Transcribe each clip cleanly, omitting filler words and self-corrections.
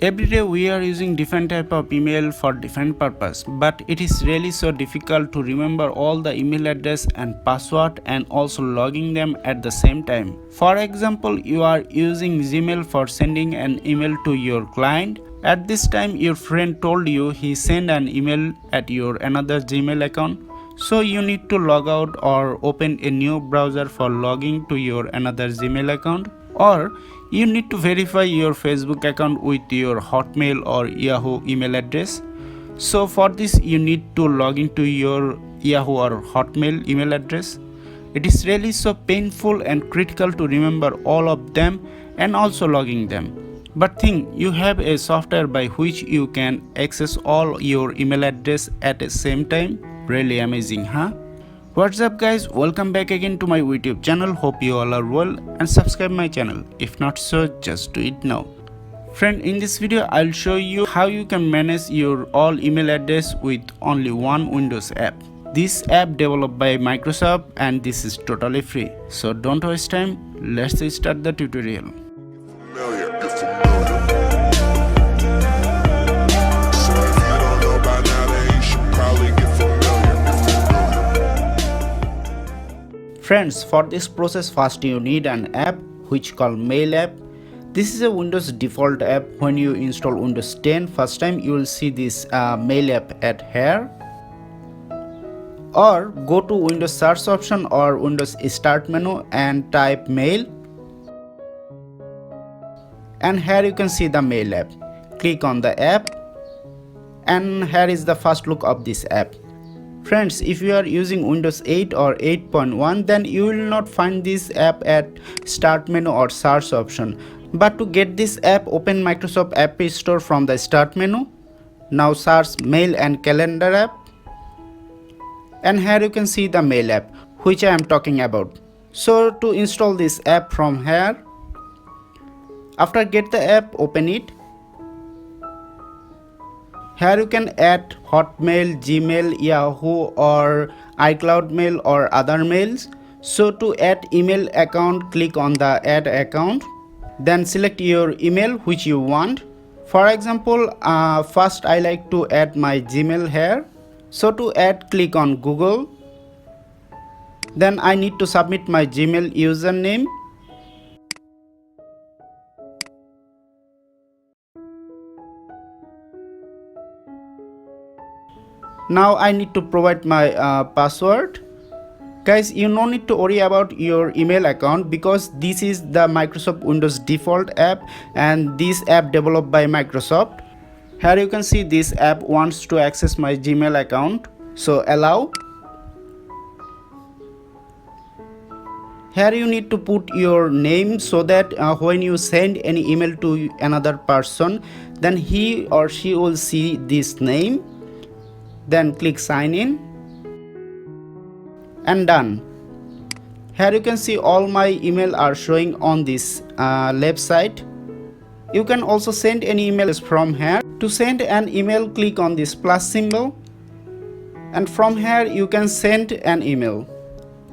Every day we are using different type of email for different purpose, but it is really so difficult to remember all the email address and password and also logging them at the same time. For example, you are using Gmail for sending an email to your client. At this time your friend told you he sent an email at your another Gmail account. So you need to log out or open a new browser for logging to your another Gmail account, or you need to verify your Facebook account with your Hotmail or Yahoo email address. So for this you need to log into your Yahoo or Hotmail email address. It is really so painful and critical to remember all of them and also logging them. But think you have a software by which you can access all your email address at the same time. Really amazing, huh? What's up guys, welcome back again to my YouTube channel. Hope you all are well and subscribe my channel. If not so, just do it now. Friend, in this video I'll show you how you can manage your all email address with only one Windows app. This app developed by Microsoft and this is totally free. So don't waste time, let's start the tutorial. Friends, for this process first you need an app which called Mail app. This is a Windows default app. When you install Windows 10 first time you will see this Mail app at here. Or go to Windows search option or Windows start menu and type Mail. And here you can see the Mail app. Click on the app and here is the first look of this app. Friends, if you are using Windows 8 or 8.1 then you will not find this app at start menu or search option. But to get this app, open Microsoft App Store from the start menu. Now search Mail and Calendar app. And here you can see the Mail app which I am talking about. So to install this app from here, after get the app, open it. Here you can add Hotmail, Gmail, Yahoo or iCloud Mail or other mails. So to add email account, click on the add account. Then select your email which you want. For example, first I like to add my Gmail here. So to add, click on Google. Then I need to submit my Gmail username. Now I need to provide my password. Guys, you no need to worry about your email account because this is the Microsoft Windows default app and this app developed by Microsoft. Here you can see this app wants to access my Gmail account. So allow. Here you need to put your name so that when you send any email to another person, then he or she will see this name. Then click sign in and done. Here you can see all my email are showing on this left side. You can also send any emails from here. To send an email, click on this plus symbol and from here you can send an email.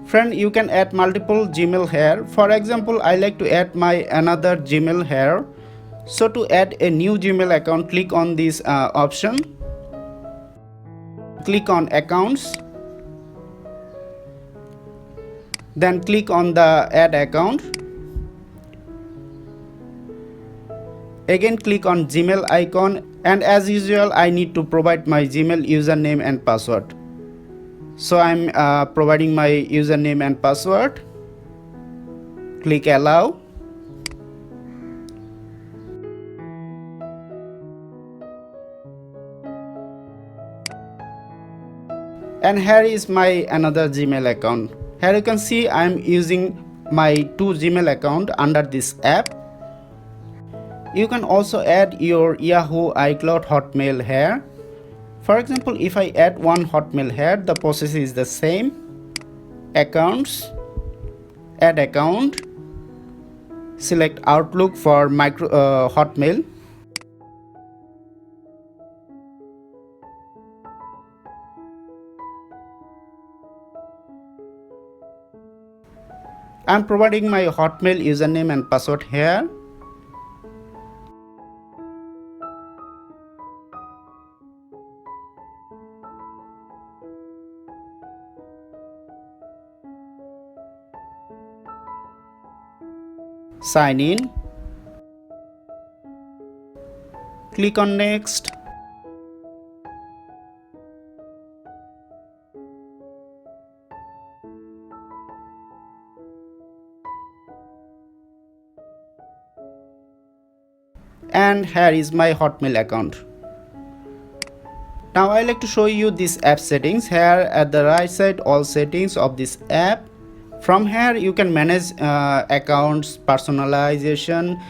Friend, you can add multiple Gmail here. For example, I like to add my another Gmail here. So to add a new Gmail account, click on this option. Click on accounts, then click on the add account. Again click on Gmail icon and as usual I need to provide my Gmail username and password. So I'm providing my username and password. Click allow. And here is my another Gmail account. Here you can see I am using my two Gmail account under this app. You can also add your Yahoo, iCloud, Hotmail here. For example, if I add one Hotmail here, the process is the same. Accounts, add account, select Outlook for Hotmail. I'm providing my Hotmail username and password here. sign in, click on next. And here is my Hotmail account. Now I like to show you this app settings. Here at the right side, all settings of this app. From here you can manage accounts, personalization,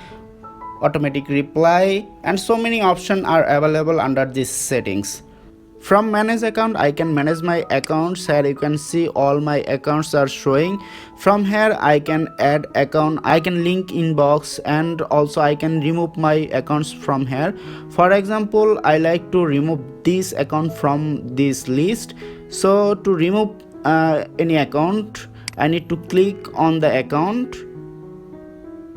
automatic reply, and so many options are available under these settings. From manage account, I can manage my accounts. Here you can see all my accounts are showing. From here I can add account, I can link inbox, and also I can remove my accounts from here. For example, I like to remove this account from this list. So to remove any account, I need to click on the account.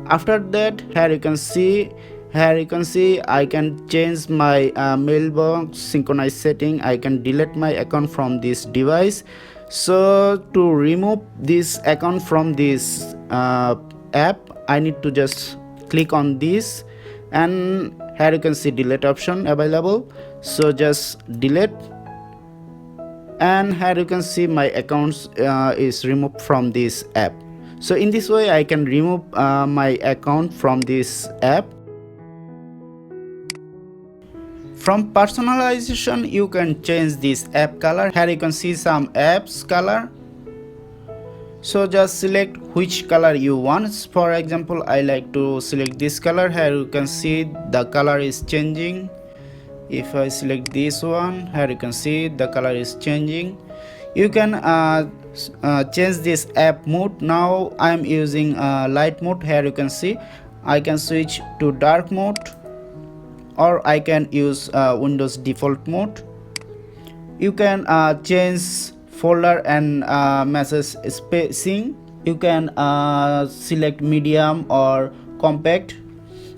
After that, here you can see I can change my mailbox synchronized setting. I can delete my account from this device. So to remove this account from this app, I need to just click on this, and here you can see delete option available. So just delete, and here you can see my accounts is removed from this app. So in this way I can remove my account from this app. From personalization, you can change this app color. Here you can see some apps color. So just select which color you want. For example, I like to select this color. Here you can see the color is changing. If I select this one, here you can see the color is changing. You can change this app mode. Now I'm using light mode. Here you can see I can switch to dark mode, or I can use Windows default mode. You can change folder and message spacing. You can select medium or compact.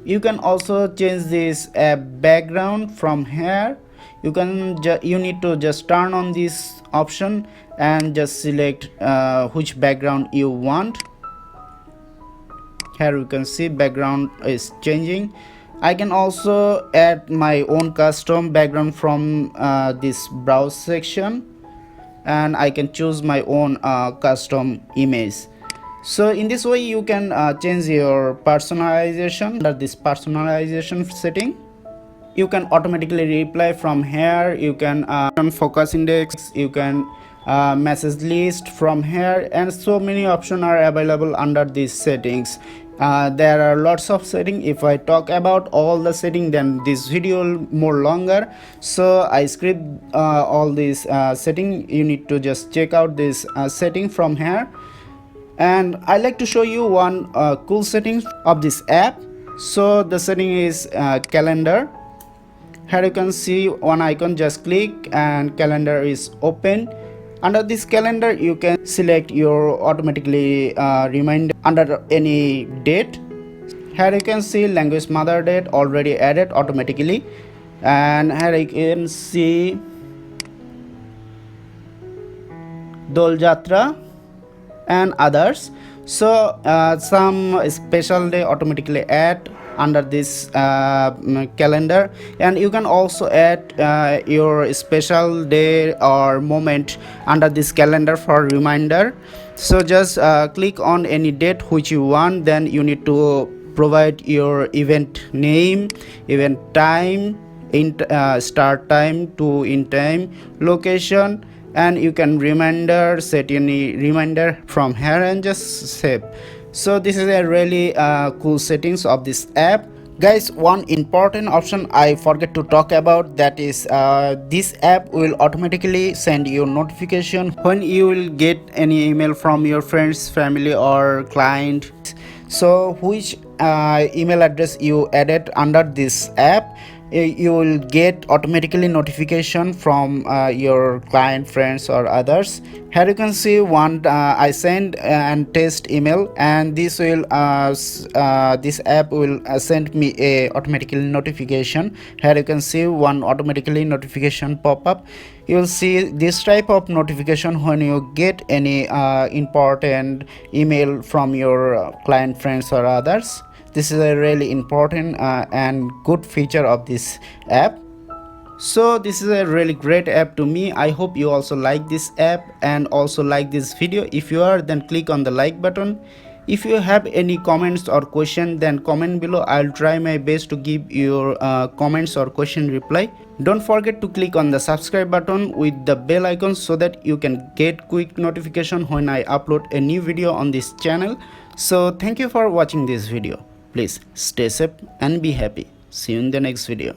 You can also change this background from here. You need to just turn on this option and just select which background you want. Here you can see background is changing. I can also add my own custom background from this browse section, and I can choose my own custom image. So in this way you can change your personalization. Under this personalization setting, you can automatically reply from here. You can focus index, you can message list from here, and so many options are available under these settings. There are lots of settings. If I talk about all the settings, then this video will more longer, so I script all these settings. You need to just check out this setting from here. And I like to show you one cool setting of this app. So the setting is calendar. Here you can see one icon, just click and calendar is open. Under this calendar you can select your automatically reminder under any date. Here you can see language mother date already added automatically, and here you can see Dol Jatra and others. So some special day automatically add under this calendar, and you can also add your special day or moment under this calendar for reminder. So just click on any date which you want, then you need to provide your event name, event time, start time to end time, location, and you can set any reminder from here and just save. So this is a really cool settings of this app. Guys, one important option I forget to talk about, that is this app will automatically send you notification when you will get any email from your friends, family or client. So which email address you added under this app, you will get automatically notification from your client, friends or others. Here you can see one I send and test email, and this will this app will send me a automatically notification. Here you can see one automatically notification pop up. You will see this type of notification when you get any important email from your client, friends or others. This is a really important and good feature of this app. So this is a really great app to me. I hope you also like this app and also like this video. If you are, then click on the like button. If you have any comments or question, then comment below. I'll try my best to give your comments or question reply. Don't forget to click on the subscribe button with the bell icon so that you can get quick notification when I upload a new video on this channel. So thank you for watching this video. Please stay safe and be happy. See you in the next video.